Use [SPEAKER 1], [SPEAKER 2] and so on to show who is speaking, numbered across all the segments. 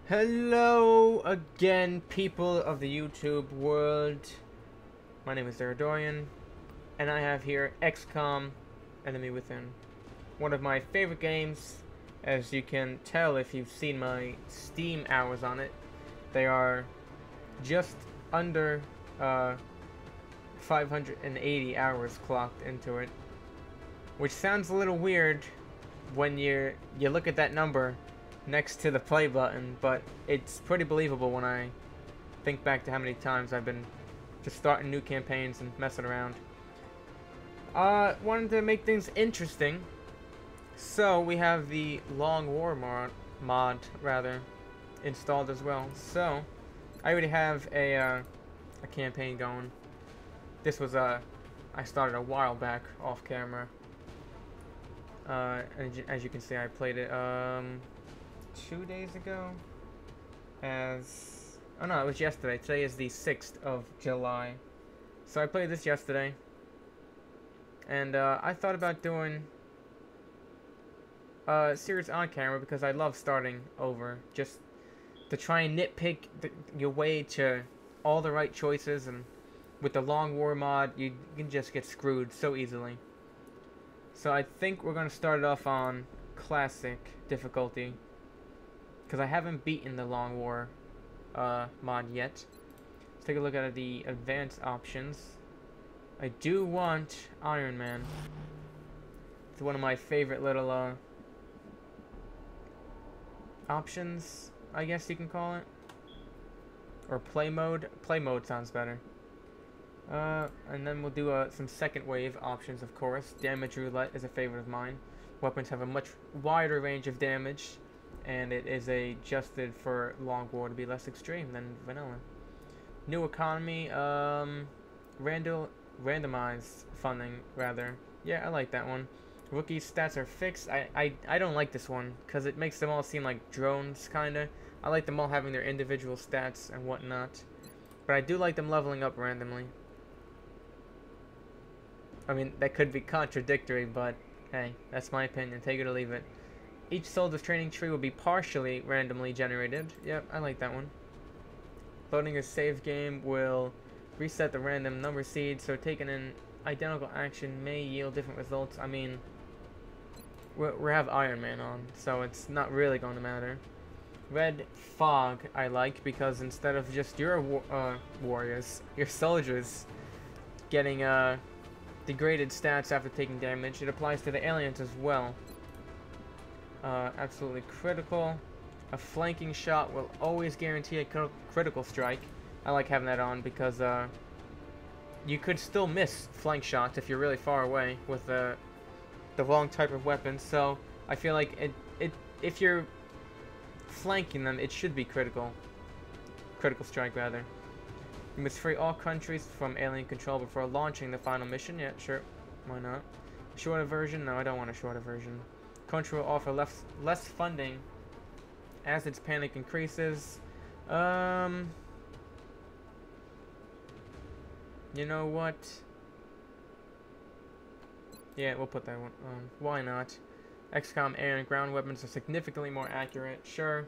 [SPEAKER 1] Hello again, people of the YouTube world. My name is Zeradorian, and I have here XCOM, Enemy Within. One of my favorite games, as you can tell if you've seen my Steam hours on it. They are just under 580 hours clocked into it, which sounds a little weird when you look at that number next to the play button, but it's pretty believable when I think back to how many times I've been just starting new campaigns and messing around. Wanted to make things interesting, so we have the Long War mod installed as well. So I already have a campaign going. This was I started a while back off camera. As you can see, I played it 2 days ago. Oh no, it was yesterday. Today is the 6th of July. So I played this yesterday, and I thought about doing a series on camera because I love starting over, just to try and nitpick your way to all the right choices. And with the Long War mod, you can just get screwed so easily. So I think we're going to start it off on classic difficulty, because I haven't beaten the Long War mod yet. Let's take a look at the advanced options. I do want Iron Man. It's one of my favorite little options, I guess you can call it. Or play mode. Play mode sounds better. And then we'll do some second wave options, of course. Damage roulette is a favorite of mine. Weapons have a much wider range of damage, and it is adjusted for Long War to be less extreme than vanilla. New economy, randomized funding, rather. Yeah, I like that one. Rookie stats are fixed. I don't like this one, because it makes them all seem like drones, kinda. I like them all having their individual stats and whatnot. But I do like them leveling up randomly. I mean, that could be contradictory, but hey, that's my opinion. Take it or leave it. Each soldier's training tree will be partially randomly generated. Yep, I like that one. Loading a save game will reset the random number seed, so taking an identical action may yield different results. I mean, we have Iron Man on, so it's not really going to matter. Red fog I like, because instead of just your warriors, your soldiers getting degraded stats after taking damage, it applies to the aliens as well. Absolutely critical. A flanking shot will always guarantee a critical strike. I like having that on because you could still miss flank shots if you're really far away with the wrong type of weapon. So I feel like if you're flanking them, it should be critical strike rather. You must free all countries from alien control before launching the final mission. Yeah, sure, why not? Shorter version? No, I don't want a shorter version. Country will offer less funding as its panic increases. You know what? Yeah, we'll put that one on. Why not? XCOM air and ground weapons are significantly more accurate. Sure.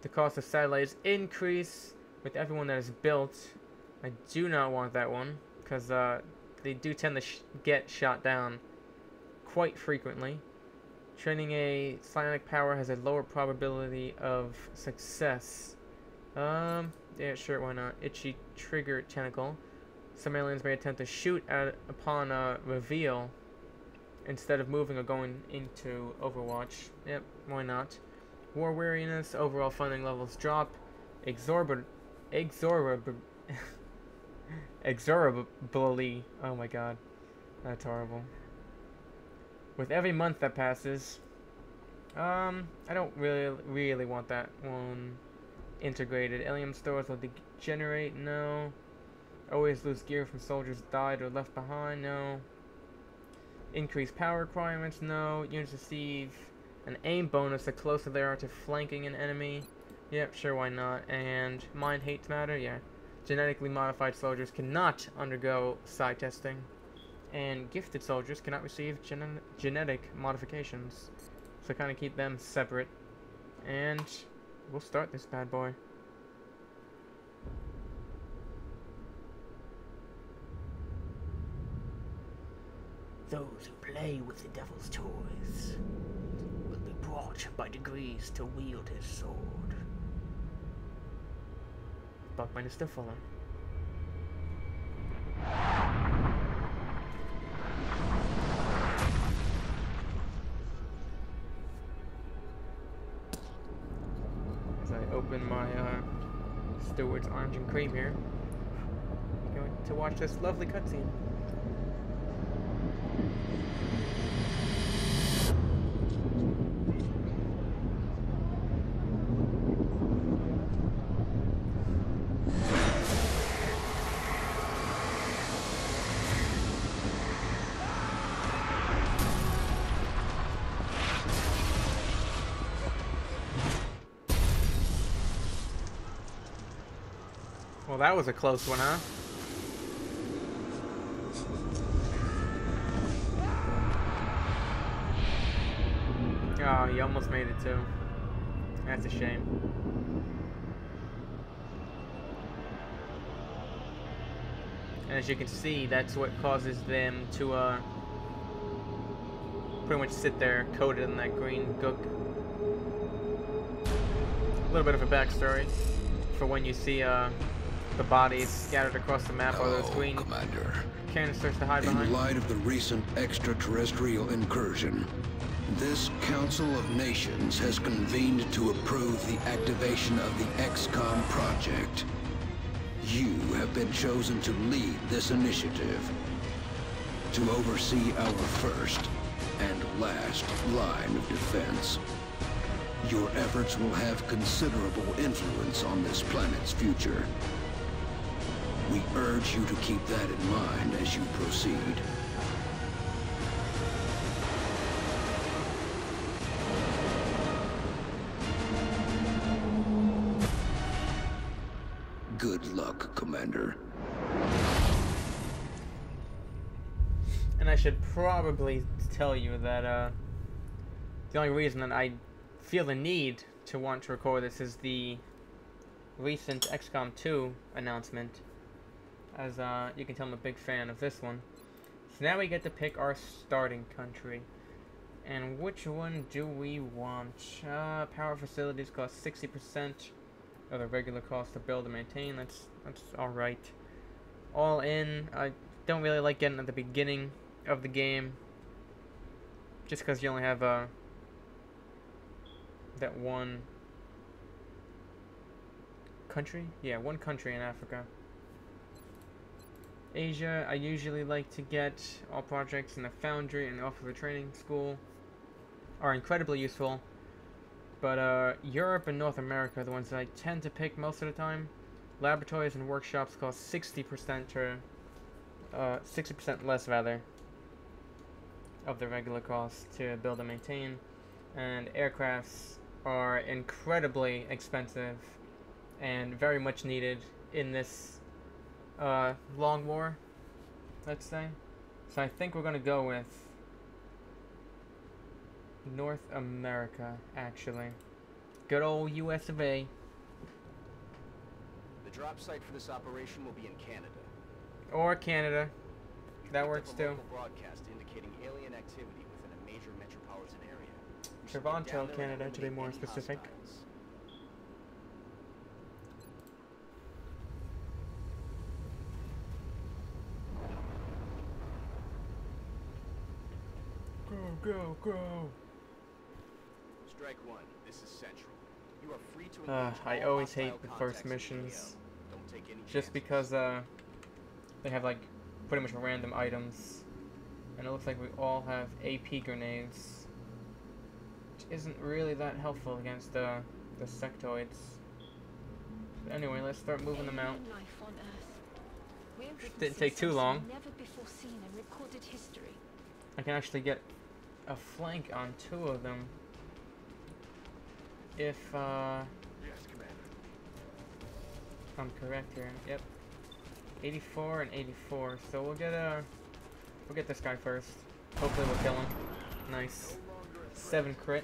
[SPEAKER 1] The cost of satellites increase with everyone that is built. I do not want that one, because they do tend to get shot down quite frequently. Training a psionic power has a lower probability of success. Yeah, sure, why not? Itchy trigger tentacle. Some aliens may attempt to shoot upon a reveal instead of moving or going into Overwatch. Yep, why not? War weariness, overall funding levels drop. Exorbitantly. Oh my god, that's horrible. With every month that passes, I don't really want that one integrated. Alien stores will degenerate. No. Always lose gear from soldiers died or left behind. No. Increased power requirements. No. Units receive an aim bonus the closer they are to flanking an enemy. Yep, sure, why not? And mind hates matter. Yeah. Genetically modified soldiers cannot undergo psi testing, and gifted soldiers cannot receive genetic modifications. So kind of keep them separate. And We'll start this bad boy. Those who play with the devil's toys will be brought by degrees to wield his sword. Buckman is still falling. As I open my Stewart's Orange and Cream here, I'm going to watch this lovely cutscene. Well, that was a close one, huh? Oh, you almost made it too. That's a shame. And as you can see, that's what causes them to pretty much sit there coated in that green gook. A little bit of a backstory for when you see the bodies scattered across the map, or those green
[SPEAKER 2] Commander.
[SPEAKER 1] canisters to hide behind.
[SPEAKER 2] In light of the recent extraterrestrial incursion, this Council of Nations has convened to approve the activation of the XCOM project. You have been chosen to lead this initiative, to oversee our first and last line of defense. Your efforts will have considerable influence on this planet's future. We urge you to keep that in mind as you proceed. Good luck, Commander.
[SPEAKER 1] And I should probably tell you that the only reason that I feel the need to want to record this is the recent XCOM 2 announcement. As you can tell, I'm a big fan of this one. So now we get to pick our starting country. And which one do we want? Power facilities cost 60% of the regular cost to build and maintain. That's alright. All in, I don't really like getting at the beginning of the game, just because you only have that one country? Yeah, one country in Africa. Asia, I usually like to get all projects in the Foundry and the Officer Training School are incredibly useful. But Europe and North America are the ones that I tend to pick most of the time. Laboratories and workshops cost 60% or 60% less rather of the regular cost to build and maintain. And aircrafts are incredibly expensive and very much needed in this long war, let's say. So I think we're gonna go with North America, actually. Good old US of A.
[SPEAKER 3] The drop site for this operation will be in Canada.
[SPEAKER 1] Or Canada. That works too.
[SPEAKER 3] Local broadcast indicating alien activity within a major metropolitan area. We should get
[SPEAKER 1] Toronto,
[SPEAKER 3] down there and
[SPEAKER 1] Canada, to be
[SPEAKER 3] eliminate
[SPEAKER 1] more
[SPEAKER 3] any
[SPEAKER 1] specific.
[SPEAKER 3] hostiles.
[SPEAKER 1] Go, go.
[SPEAKER 3] Strike one. This is Central. You are free to engage
[SPEAKER 1] I
[SPEAKER 3] all
[SPEAKER 1] always hate
[SPEAKER 3] hostile
[SPEAKER 1] the
[SPEAKER 3] contacts
[SPEAKER 1] first
[SPEAKER 3] in the
[SPEAKER 1] missions.
[SPEAKER 3] AO. Don't take any
[SPEAKER 1] Just
[SPEAKER 3] chances.
[SPEAKER 1] because they have like pretty much random items. And it looks like we all have AP grenades, which isn't really that helpful against the sectoids. But anyway, let's start moving them out. Didn't take too long.
[SPEAKER 4] Never before seen in recorded history.
[SPEAKER 1] I can actually get a flank on 2 of them if
[SPEAKER 3] Yes, Commander.
[SPEAKER 1] I'm correct here. Yep, 84 and 84. So we'll get this guy first. Hopefully we'll kill him. Nice. 7 crit.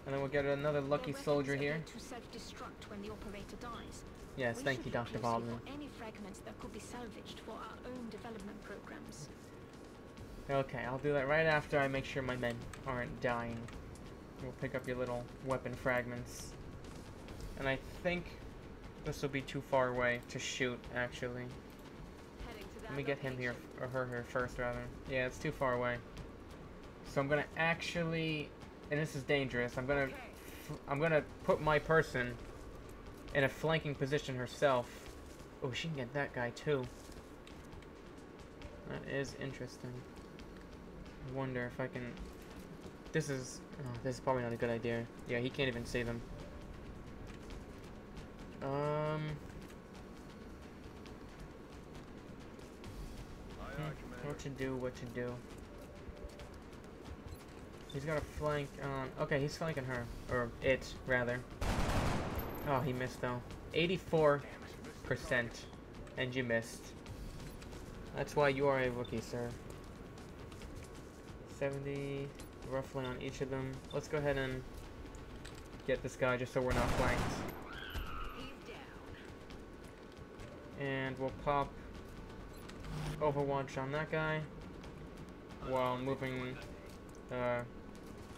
[SPEAKER 1] And then we'll get another lucky
[SPEAKER 4] Their
[SPEAKER 1] soldier
[SPEAKER 4] weapons
[SPEAKER 1] here.
[SPEAKER 4] appear to self-destruct when the operator dies.
[SPEAKER 1] Yes,
[SPEAKER 4] We
[SPEAKER 1] thank
[SPEAKER 4] should
[SPEAKER 1] you,
[SPEAKER 4] look
[SPEAKER 1] Dr.
[SPEAKER 4] closely
[SPEAKER 1] Baldwin.
[SPEAKER 4] for any fragments that could be salvaged for our own development programs.
[SPEAKER 1] Okay, I'll do that right after I make sure my men aren't dying. We'll pick up your little weapon fragments. And I think this will be too far away to shoot, actually. Let me get him here, or her here first, rather. Yeah, it's too far away. So I'm gonna actually, and this is dangerous, I'm gonna put my person in a flanking position herself. Oh, she can get that guy too. That is interesting. I wonder if I can... This is probably not a good idea. Yeah, he can't even see them. What to do. He's got a flank on... Okay, he's flanking her. Or it, rather. Oh, he missed though. 84%. And you missed. That's why you are a rookie, sir. 70 roughly on each of them. Let's go ahead and get this guy just so we're not flanked. And we'll pop Overwatch on that guy while moving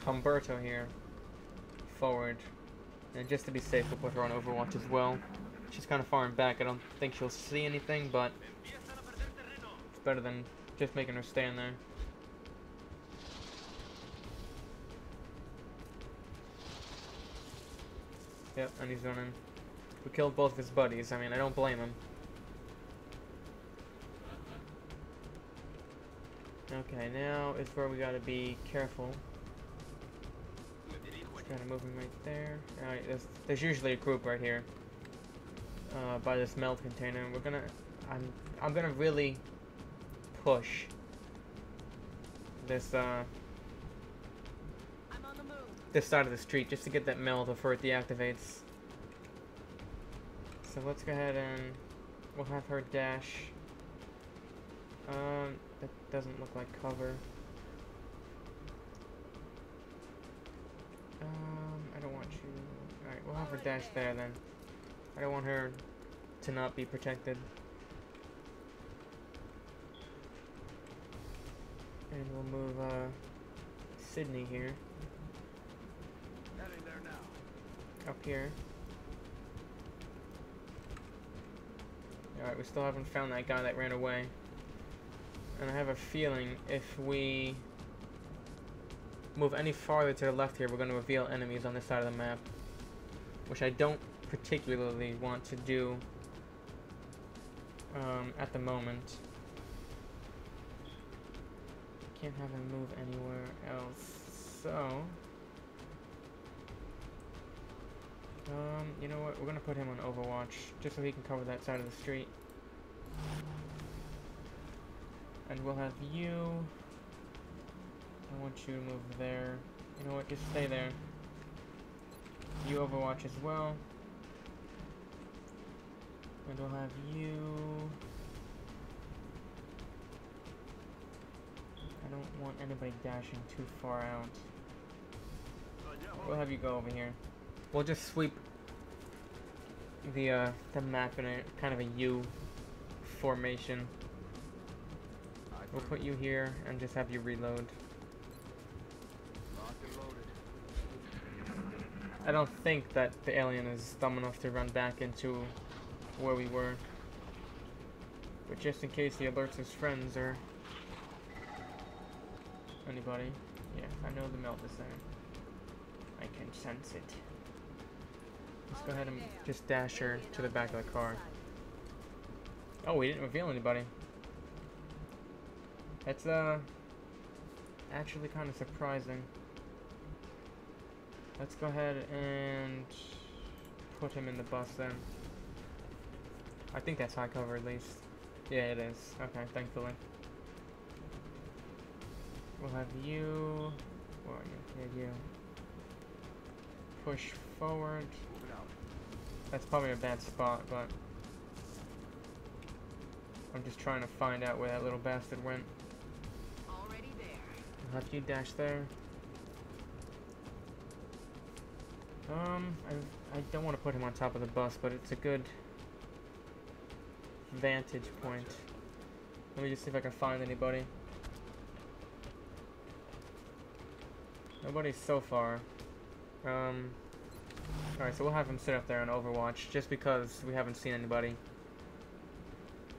[SPEAKER 1] Humberto here forward. And just to be safe, we'll put her on Overwatch as well. She's kind of far in back. I don't think she'll see anything, but it's better than just making her stand there. Yep, and he's running. We killed both of his buddies. I mean, I don't blame him. Okay, now is where we gotta be careful. Just kind of moving right there. Alright, there's usually a group right here. By this melt container. We're gonna... I'm gonna really push this, this side of the street just to get that meld before it deactivates. So let's go ahead and we'll have her dash. That doesn't look like cover. I don't want you... Alright, we'll have her dash there then. I don't want her to not be protected. And we'll move, Sydney here.
[SPEAKER 3] Heading there now.
[SPEAKER 1] Up here. Alright, we still haven't found that guy that ran away. And I have a feeling if we move any farther to the left here, we're going to reveal enemies on this side of the map. Which I don't particularly want to do at the moment. Can't have him move anywhere else. So, you know what? We're going to put him on Overwatch just so he can cover that side of the street. And we'll have you. I want you to move there. You know what? Just stay there. You Overwatch as well. And we'll have you... I don't want anybody dashing too far out. We'll have you go over here. We'll just sweep the map in a kind of a U formation. We'll put you here and just have you reload. I don't think that the alien is dumb enough to run back into where we were. But just in case he alerts his friends or anybody. Yeah, I know the melt is there. I can sense it. Let's go ahead and just dash her to the back of the car. Oh, we didn't reveal anybody. That's actually kind of surprising. Let's go ahead and put him in the bus then. I think that's high cover at least. Yeah, it is. Okay, thankfully. We'll have you... Where are you? Yeah, you. Push forward. That's probably a bad spot, but... I'm just trying to find out where that little bastard went. Already there. I'll have you dash there. I don't want to put him on top of the bus, but it's a good vantage point. Let me just see if I can find anybody. Nobody so far. Alright, so we'll have him sit up there on Overwatch, just because we haven't seen anybody.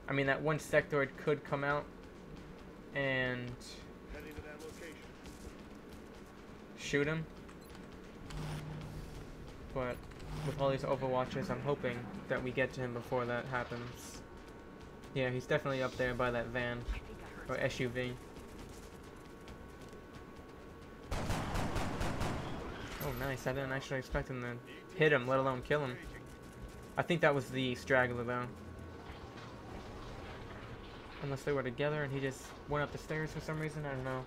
[SPEAKER 1] I mean, that one sectoid could come out and shoot him. But with all these Overwatches, I'm hoping that we get to him before that happens. Yeah, he's definitely up there by that van, or SUV. Oh, nice. I didn't actually expect him to hit him, let alone kill him. I think that was the straggler, though. Unless they were together and he just went up the stairs for some reason, I don't know.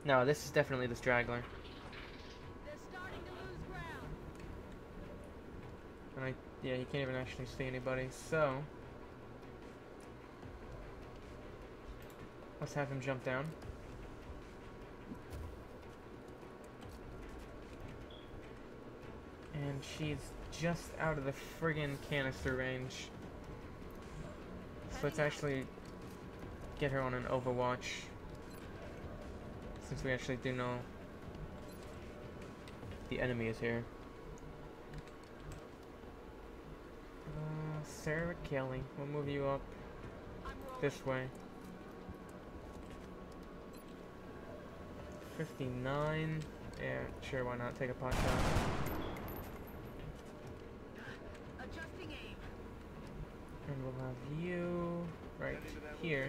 [SPEAKER 1] No, this is definitely the straggler. And yeah, you can't even actually see anybody, so let's have him jump down. And she's just out of the friggin' canister range. So let's actually get her on an Overwatch, since we actually do know the enemy is here. Sarah Kelly, we'll move you up this way. 59. Yeah, sure, why not? Take a pot shot. And we'll have you right here.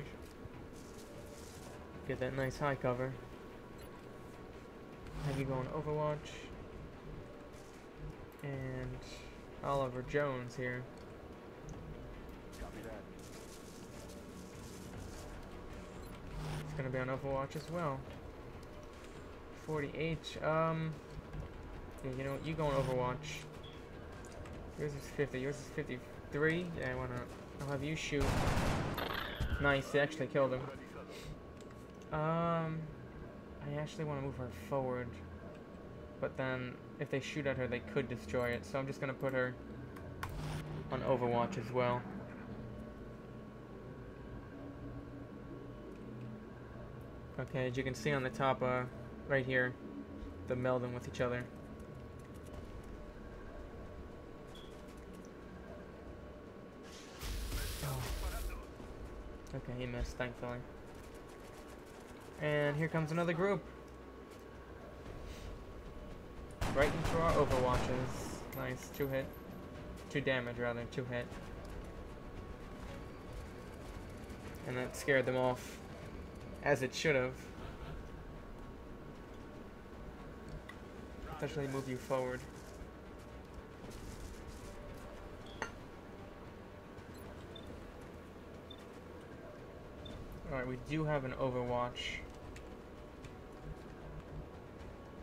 [SPEAKER 1] Get that nice high cover. Have you go on Overwatch. And Oliver Jones here.
[SPEAKER 3] Copy that.
[SPEAKER 1] It's gonna be on Overwatch as well. 40H. Yeah, you know what? You go on Overwatch. Yours is 50. Yours is 53. Yeah, why not? I'll have you shoot. Nice. They actually killed him. I actually want to move her forward, but then if they shoot at her, they could destroy it. So I'm just gonna put her on Overwatch as well. Okay, as you can see on the top, right here, they're melding with each other. Oh. Okay, he missed, thankfully. And here comes another group. Right into our Overwatches. Nice, 2 hit. 2 damage, rather, 2 hit. And that scared them off, as it should have. Especially move you forward. Alright, we do have an Overwatch,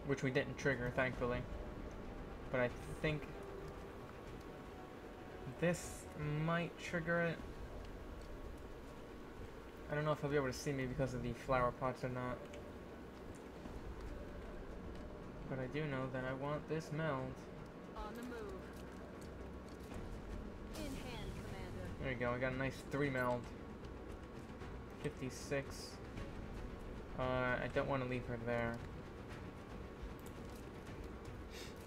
[SPEAKER 1] which we didn't trigger, thankfully. But I think this might trigger it. I don't know if he'll be able to see me because of the flower pots or not. But I do know that I want this meld.
[SPEAKER 5] On the move. In hand, Commander.
[SPEAKER 1] There you go, I got a nice 3 meld. 56. I don't want to leave her there.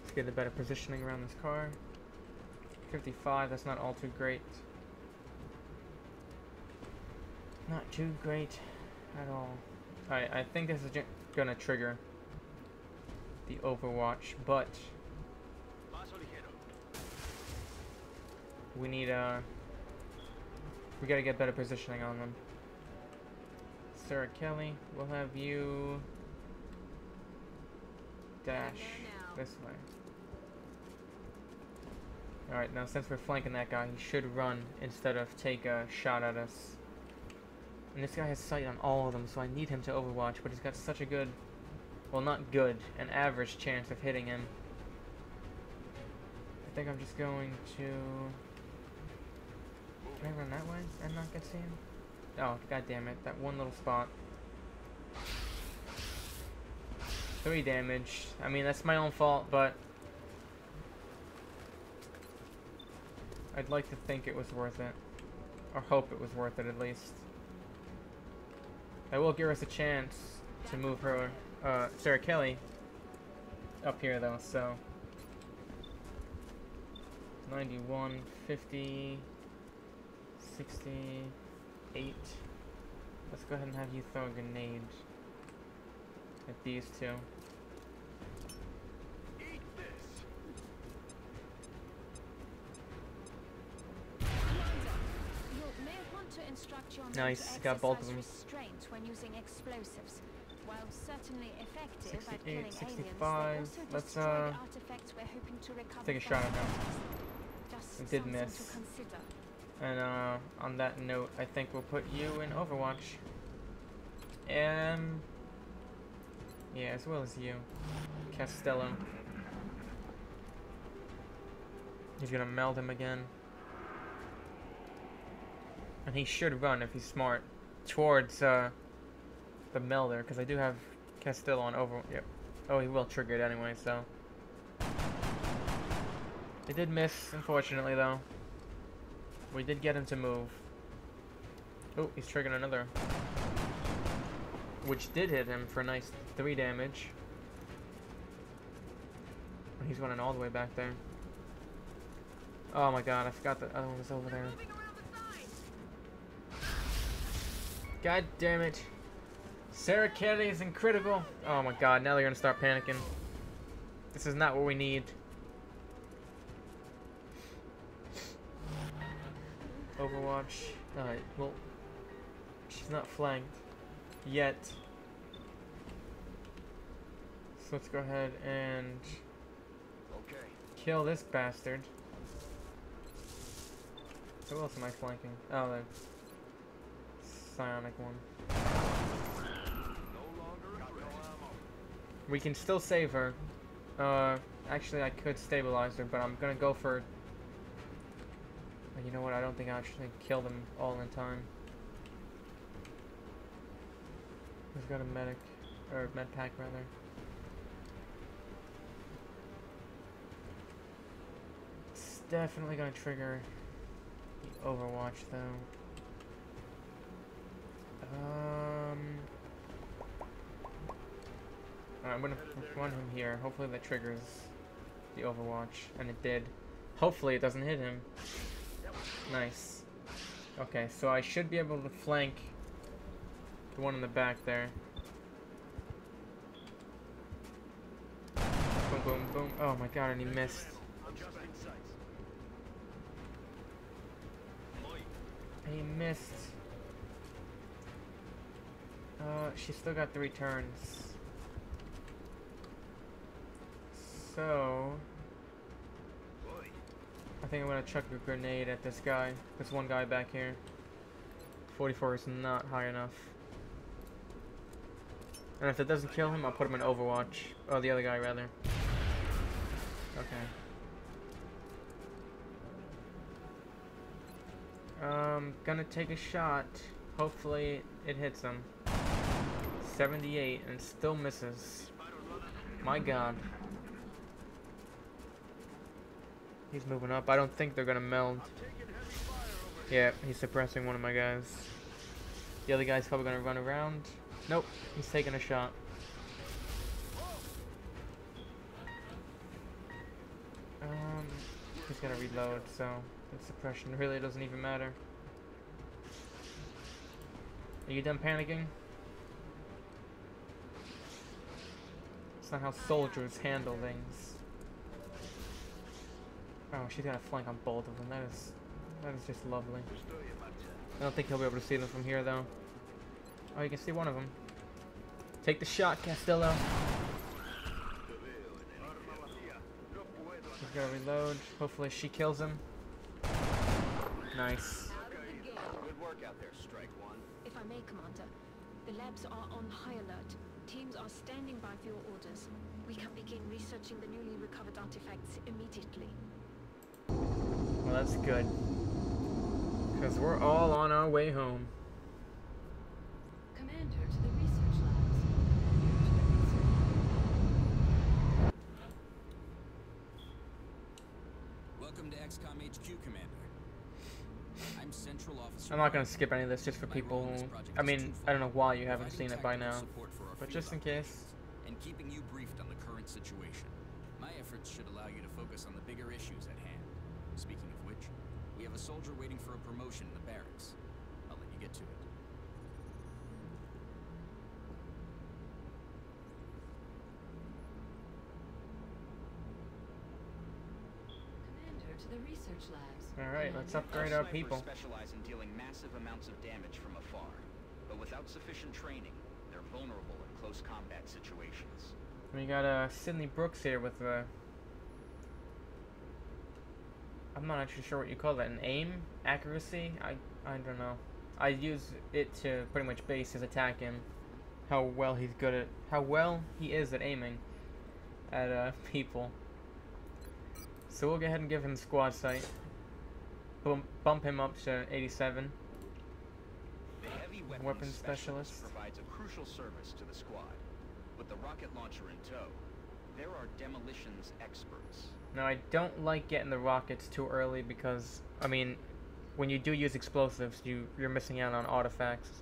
[SPEAKER 1] Let's get a better positioning around this car. 55, that's not all too great. Not too great at all. Alright, I think this is gonna trigger the Overwatch, but we need we gotta get better positioning on them. Sarah Kelly, we'll have you dash this way. Alright, now since we're flanking that guy, he should run instead of take a shot at us. And this guy has sight on all of them, so I need him to Overwatch, but he's got such a good, well, not good, an average chance of hitting him. I think I'm just going to... Can I run that way and not get seen? Oh, god damn it, that one little spot. 3 damage. I mean, that's my own fault, but I'd like to think it was worth it. Or hope it was worth it, at least. That will give us a chance to move her, Sarah Kelly, up here, though, so... 91, 50, 68. Let's go ahead and have you throw a grenade at these two. Nice, got both of them.
[SPEAKER 4] When using explosives. While certainly effective
[SPEAKER 1] 68,
[SPEAKER 4] at killing
[SPEAKER 1] 65.
[SPEAKER 4] aliens, they also
[SPEAKER 1] Let's
[SPEAKER 4] destroy artifacts we're hoping to recover
[SPEAKER 1] take a
[SPEAKER 4] from
[SPEAKER 1] shot at them.
[SPEAKER 4] Just
[SPEAKER 1] It did
[SPEAKER 4] something
[SPEAKER 1] miss.
[SPEAKER 4] to consider.
[SPEAKER 1] And on that note, I think we'll put you in Overwatch. Yeah, as well as you, Castello. He's gonna meld him again. And he should run, if he's smart, towards the melder, because I do have Castillo on over. Yep. Oh, he will trigger it anyway, so. It did miss, unfortunately, though. We did get him to move. Oh, he's triggering another. Which did hit him for a nice 3 damage. He's running all the way back there. Oh my god, I forgot the other one was over there. God damn it. Sarah Kelly is in critical. Oh my god, now they're gonna start panicking. This is not what we need. Overwatch. Alright, well, she's not flanked yet. So let's go ahead and kill this bastard. Who else am I flanking? Oh, the psionic one. We can still save her. Actually, I could stabilize her, but I'm gonna go for... You know what? I don't think I actually kill them all in time. Who's got a medic? Or med pack, rather. It's definitely gonna trigger the Overwatch, though. I'm gonna run him here. Hopefully that triggers the Overwatch, and it did. Hopefully it doesn't hit him. Nice. Okay, so I should be able to flank the one in the back there. Boom, boom, boom. Oh my god, and he missed. He missed. She's still got 3 turns. So... I think I'm gonna chuck a grenade at this guy. This one guy back here. 44 is not high enough. And if it doesn't kill him, I'll put him in Overwatch. Oh, the other guy, rather. Okay. Gonna take a shot. Hopefully it hits him. 78 and still misses. My god. He's moving up. I don't think they're gonna meld. Yeah, he's suppressing one of my guys. The other guy's probably gonna run around. Nope, he's taking a shot. He's gonna reload, so the suppression really doesn't even matter. Are you done panicking? It's not how soldiers handle things. Oh, she's got a flank on both of them. That is just lovely. I don't think he'll be able to see them from here, though. Oh, you can see one of them. Take the shot, Castillo. He's gonna reload. Hopefully she kills him. Nice.
[SPEAKER 3] Good work out there, Strike One.
[SPEAKER 4] If I may, Commander, the labs are on high alert. Teams are standing by for your orders. We can begin researching the newly recovered artifacts immediately.
[SPEAKER 1] Well, that's good. Because we're all on our way home.
[SPEAKER 5] Commander to the research labs.
[SPEAKER 6] Welcome to XCOM HQ, Commander. I'm Central Officer.
[SPEAKER 1] I'm not gonna skip any of this just for people who, I mean, I don't know why you haven't seen it by now, but just in case.
[SPEAKER 6] And keeping you briefed on the current situation. My efforts should allow you to focus on the bigger issues at hand. Speaking of which, we have a soldier waiting for a promotion in the barracks. I'll let you get to it.
[SPEAKER 5] Commander to the research labs.
[SPEAKER 1] Alright, let's
[SPEAKER 5] Commander.
[SPEAKER 1] upgrade our people.
[SPEAKER 3] Specialize in dealing massive amounts of damage from afar, but without sufficient training, they're vulnerable in close combat situations.
[SPEAKER 1] We got Sydney Brooks here with I'm not actually sure what you call that, an aim? Accuracy? I don't know. I use it to pretty much base his attack in how well he is at aiming at people. So we'll go ahead and give him squad sight. Bump him up to 87.
[SPEAKER 3] The heavy
[SPEAKER 1] Weapons
[SPEAKER 3] weapons
[SPEAKER 1] specialist.
[SPEAKER 3] specialist provides a crucial service to the squad. With the rocket launcher in tow, there are demolitions experts.
[SPEAKER 1] Now I don't like getting the rockets too early because, I mean, when you do use explosives, you're missing out on artifacts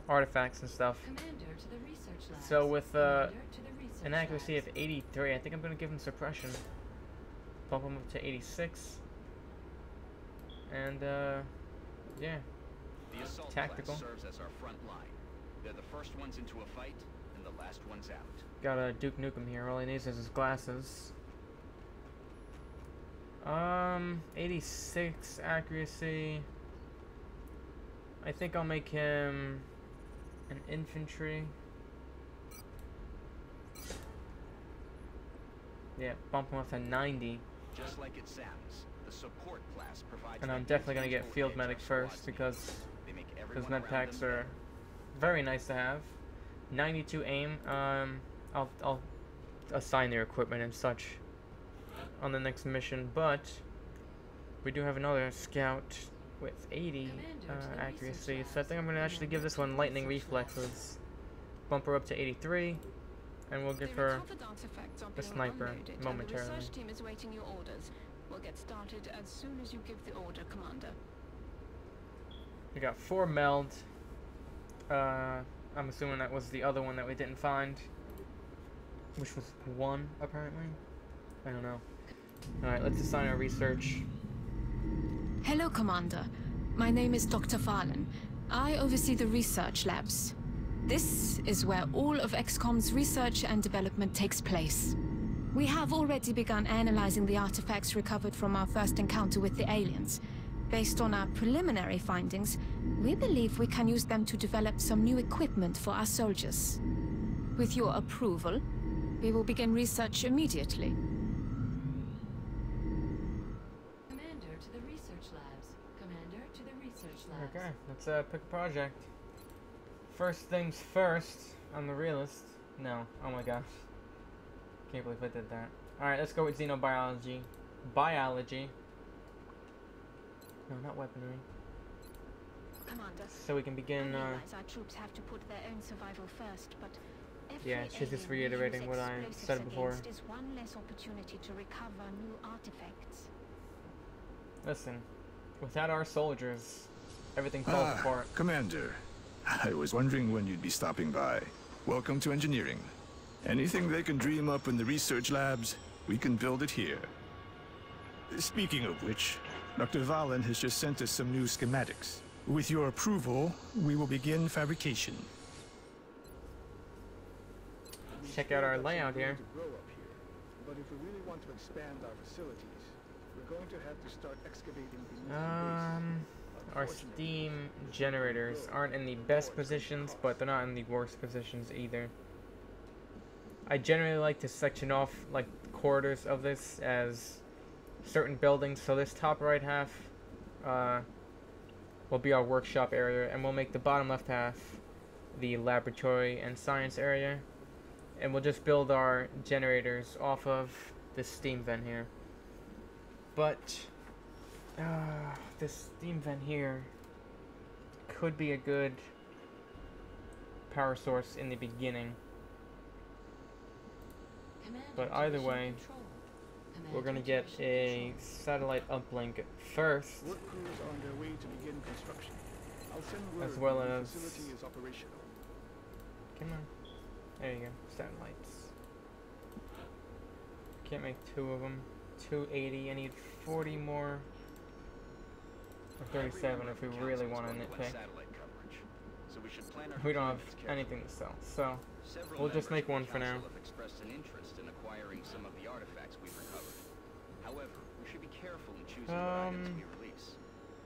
[SPEAKER 1] and stuff.
[SPEAKER 5] Commander to the research labs.
[SPEAKER 1] So with
[SPEAKER 5] Commander to the research
[SPEAKER 1] an accuracy
[SPEAKER 5] labs.
[SPEAKER 1] of 83, I think I'm gonna give him suppression. Bump him up to 86. And yeah.
[SPEAKER 3] The assault
[SPEAKER 1] Tactical.
[SPEAKER 3] class serves as our front line. They're the first ones into a fight and the last ones out.
[SPEAKER 1] Got a Duke Nukem here. All he needs is his glasses. 86 accuracy. I think I'll make him an infantry. Yeah, bump him up to 90.
[SPEAKER 3] Just like it sounds, the support class provides.
[SPEAKER 1] And I'm
[SPEAKER 3] the
[SPEAKER 1] definitely gonna get
[SPEAKER 3] intangible
[SPEAKER 1] field
[SPEAKER 3] edge
[SPEAKER 1] medic
[SPEAKER 3] our
[SPEAKER 1] first
[SPEAKER 3] squads
[SPEAKER 1] because
[SPEAKER 3] need. They make
[SPEAKER 1] those
[SPEAKER 3] everyone
[SPEAKER 1] med
[SPEAKER 3] around
[SPEAKER 1] packs
[SPEAKER 3] them
[SPEAKER 1] are
[SPEAKER 3] better.
[SPEAKER 1] very nice to have. 92 aim. I'll assign their equipment and such on the next mission, but we do have another scout with 80 accuracy, so I think I'm gonna actually give this one lightning reflexes. Bump her up to 83, and we'll give her the sniper momentarily.
[SPEAKER 4] The research team is waiting your orders. We'll get started as soon as you give the order, Commander.
[SPEAKER 1] We got 4 meld. I'm assuming that was the other one that we didn't find, which was 1 apparently. I don't know. All right, let's assign our research.
[SPEAKER 4] Hello, Commander. My name is Dr. Farlan. I oversee the research labs. This is where all of XCOM's research and development takes place. We have already begun analyzing the artifacts recovered from our first encounter with the aliens. Based on our preliminary findings, we believe we can use them to develop some new equipment for our soldiers. With your approval, we will begin research immediately.
[SPEAKER 5] Commander to the research labs. Commander to the research labs.
[SPEAKER 1] Okay, let's pick a project. First things first, I'm the realist. No, oh my gosh. Can't believe I did that. Alright, let's go with xenobiology. Biology. No, not weaponry.
[SPEAKER 4] Commander,
[SPEAKER 1] So we can begin,
[SPEAKER 4] I realize our troops have to put their own survival first, but every
[SPEAKER 1] yeah, she's just
[SPEAKER 4] alien we
[SPEAKER 1] reiterating
[SPEAKER 4] use
[SPEAKER 1] what I
[SPEAKER 4] explosives
[SPEAKER 1] said before.
[SPEAKER 4] against is one less opportunity to recover new artifacts.
[SPEAKER 1] Listen, without our soldiers, everything falls apart.
[SPEAKER 7] Commander. I was wondering when you'd be stopping by. Welcome to engineering. Anything they can dream up in the research labs, we can build it here. Speaking of which, Dr. Valen has just sent us some new schematics. With your approval, we will begin fabrication.
[SPEAKER 1] Check out our layout here.
[SPEAKER 8] To grow up here, but if we really want to expand our facilities, we're going to have to start excavating beneath the base.
[SPEAKER 1] Our steam generators aren't in the best positions, but they're not in the worst positions either. I generally like to section off like corridors of this as certain buildings. So this top right half will be our workshop area, and we'll make the bottom left half the laboratory and science area, and we'll just build our generators off of this steam vent here. But this steam vent here could be a good power source in the beginning.
[SPEAKER 5] Commander
[SPEAKER 1] But
[SPEAKER 5] to
[SPEAKER 1] either
[SPEAKER 5] mission
[SPEAKER 1] way,
[SPEAKER 5] control.
[SPEAKER 1] we're gonna get a satellite uplink first,
[SPEAKER 8] Work crews are on their way to begin construction. I'll send word
[SPEAKER 1] as well
[SPEAKER 8] when the
[SPEAKER 1] as...
[SPEAKER 8] facility is operational.
[SPEAKER 1] Come on. There you go. Satellites. Can't make 2 of them. 280. I need 40 more. Or 37 if we really want to nitpick.
[SPEAKER 3] So we should plan our
[SPEAKER 1] We don't have
[SPEAKER 3] deployments carefully.
[SPEAKER 1] anything to sell, so
[SPEAKER 3] Several
[SPEAKER 1] we'll just
[SPEAKER 3] members
[SPEAKER 1] make
[SPEAKER 3] of
[SPEAKER 1] one
[SPEAKER 3] the
[SPEAKER 1] for now.
[SPEAKER 3] council have expressed an interest in acquiring some of the artifacts we've recovered. However, we should be careful in choosing what items we release.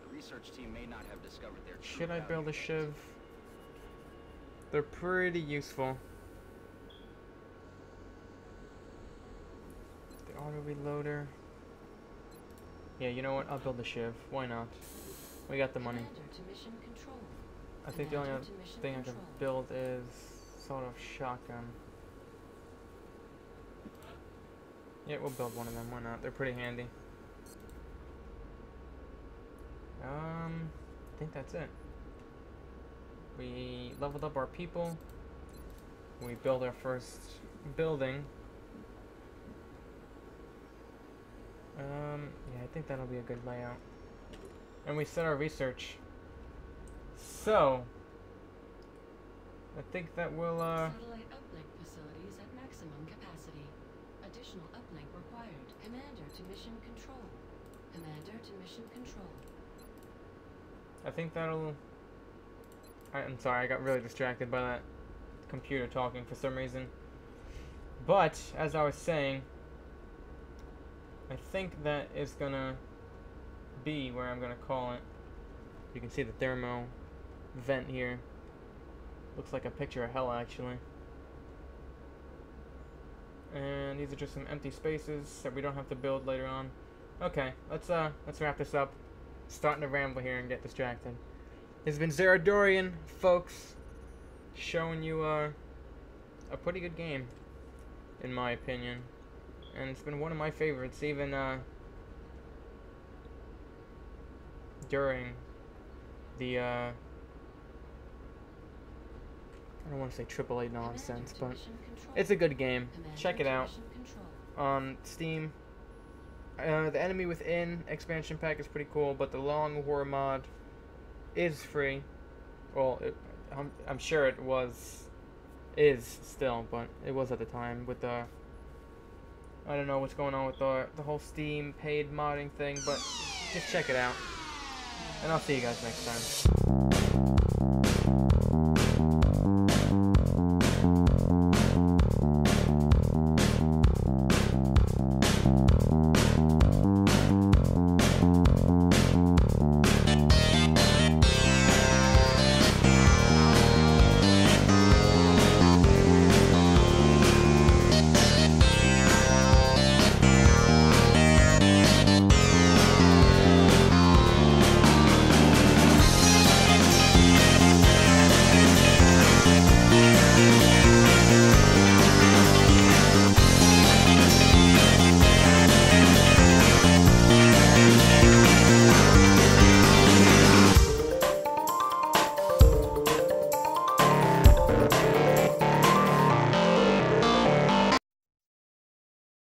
[SPEAKER 3] The research team may not have discovered their true
[SPEAKER 1] Should I build a
[SPEAKER 3] value yet.
[SPEAKER 1] shiv? They're pretty useful. The auto reloader. Yeah, you know what? I'll build a shiv. Why not? We got the money.
[SPEAKER 5] Commander to mission control.
[SPEAKER 1] I think the only
[SPEAKER 5] Commander
[SPEAKER 1] other
[SPEAKER 5] to mission
[SPEAKER 1] thing I can
[SPEAKER 5] control.
[SPEAKER 1] build is sort of shotgun. Yeah, we'll build one of them. Why not? They're pretty handy. I think that's it. We leveled up our people. We built our first building. Yeah, I think that'll be a good layout. And we set our research. So, I think that will,
[SPEAKER 5] Satellite uplink facilities at maximum capacity. Additional uplink required. Commander to mission control. Commander to mission control.
[SPEAKER 1] I think that'll... I'm sorry, I got really distracted by that computer talking for some reason. But, as I was saying, I think that is gonna be where I'm gonna call it. You can see the thermo vent here. Looks like a picture of hell, actually. And these are just some empty spaces that we don't have to build later on. Okay, let's wrap this up. Starting to ramble here and get distracted. This has been Zeradorian, folks, showing you a pretty good game, in my opinion, and it's been one of my favorites, even during the I don't want to say AAA nonsense, but it's a good game. Check it out on Steam. The Enemy Within expansion pack is pretty cool, but the Long War mod is free. Well, I'm sure it is still, but it was at the time with the... I don't know what's going on with the whole Steam paid modding thing, but just check it out. And I'll see you guys next time.